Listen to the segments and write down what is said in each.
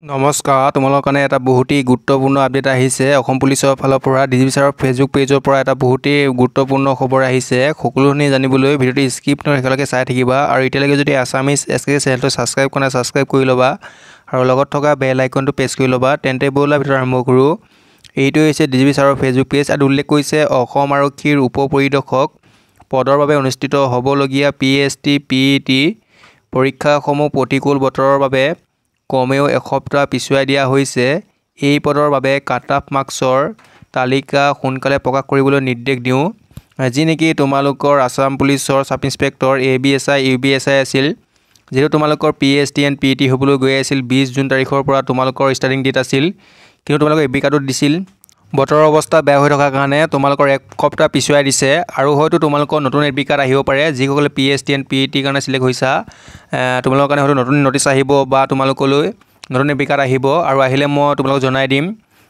নমস্কাৰ, তোমালোকৰ কাৰণে এটা বহুতেই গুৰুত্বপূৰ্ণ আপডেট আহিছে। অসম পুলিচৰ ফালৰ পৰা ডিজিপি ছাৰৰ ফেচবুক পেজৰ পৰা এটা বহুতেই গুৰুত্বপূৰ্ণ খবৰ আহিছে। সকলোখিনি জানিবলৈ ভিডিঅ'টো স্কিপ নকৰি একেলগে চাই থাকিবা আৰু এতিয়ালৈকে যদি আছামিজ এছকে চেনেলটো ছাবস্ক্ৰাইব কৰা নাই ছাবস্ক্ৰাইব কৰি ল'বা আৰু লগত থকা বেল আইকনটো প্ৰেছ কৰি ল'বা। তেন্তে ব'লা ভিডিঅ' আৰম্ভ কৰোঁ। এইটো হৈছে ডিজিপি ছাৰৰ ফেচবুক পেজ। আৰু উল্লেখ কৰিছে অসম আৰক্ষীৰ উপ পৰিদৰ্শক পদৰ বাবে অনুষ্ঠিত হ'বলগীয়া PST PET পৰীক্ষাসমূহ প্ৰতিকূল বতৰৰ বাবে কমেও এসপ্তাহ পিছুৱাই দিয়া হৈছে। এই পদৰ বাবে কাট-অফ মাৰ্কছৰ তালিকা সোনকালে প্ৰকাশ কৰিবলৈ নিৰ্দেশ দিওঁ। যি নেকি তোমালোকৰ আছাম পুলিচৰ ছাব ইন্সপেক্টৰ ABSI UBSI আছিল, যিহেতু তোমালোকৰ PST and PET হ'বলৈ গৈ আছিল 20 জুন তাৰিখৰ পৰা তোমালোকৰ ষ্টাৰ্টিং ডেট আছিল, কিন্তু তোমালোকৰ এপি কাৰ্ডত দিছিল বতৰৰ অৱস্থা বেয়া হৈ থকাৰ কাৰণে তোমালোকৰ এক সপ্তাহ পিছুৱাই দিছে। আৰু হয়তো তোমালোকৰ নতুন এপি কাৰ্ড আহিব পাৰে। যিসকলে PST and PET কাৰণে চিলেক্ট হৈছা, তোমালোকৰ কাৰণে হয়তো নতুন নটিচ আহিব বা তোমালোকলৈ নতুন এপি কাৰ্ড আহিব, আৰু আহিলে মই তোমালোকক জনাই দিম।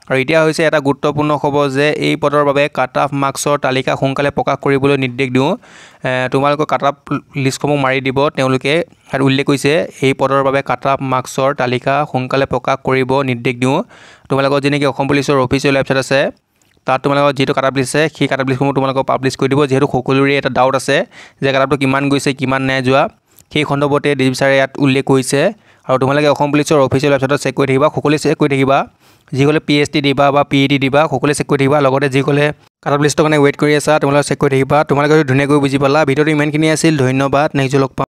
আৰু এতিয়া হৈছে এটা গুৰুত্বপূৰ্ণ খবৰ যে এই পদৰ বাবে কাট-অফ মাৰ্কছৰ তালিকা সোনকালে প্ৰকাশ কৰিবলৈ নিৰ্দেশ দিওঁ। তোমালোকৰ কাট-অফ লিষ্টসমূহ মাৰি দিব তেওঁলোকে। আৰু উল্লেখ কৰিছে এই পদৰ বাবে কাট-অফ মাৰ্কছৰ তালিকা সোনকালে প্ৰকাশ কৰিব নিৰ্দেশ দিওঁ। তোমালোকৰ যেনেকৈ অসম পুলিচৰ অফিচিয়েল ৱেবছাইট আছে, তাত তোমালোকৰ যিটো কাট-অফ লিষ্ট আছে সেই কাট-অফ লিষ্টসমূহ তোমালোকক পাব্লিছ কৰি দিব। যিহেতু সকলোৰে এটা ডাউট আছে যে কাট-অফটো কিমান গৈছে কিমান নাই যোৱা, সেই সন্দৰ্ভতে ডিজিপি ছাৰে ইয়াত উল্লেখ কৰিছে। আৰু তোমালোকে অসম পুলিচৰ অফিচিয়েল ৱেবছাইটত চেক কৰি থাকিবা, সকলোৱে চেক কৰি থাকিবা। যিসকলে PST দিবা বা PET দিবা সকলোৱে চেক কৰি থাকিবা। লগতে যিসকলে কাট-অফ লিষ্টৰ কাৰণে ৱেইট কৰি আছা তোমালোকে চেক কৰি থাকিবা। তোমালোকে ধুনীয়াকৈ বুজি পালা। ভিডিঅ'টো ইমানখিনি আছিল। ধন্যবাদ। নেক্সট লগ পাম।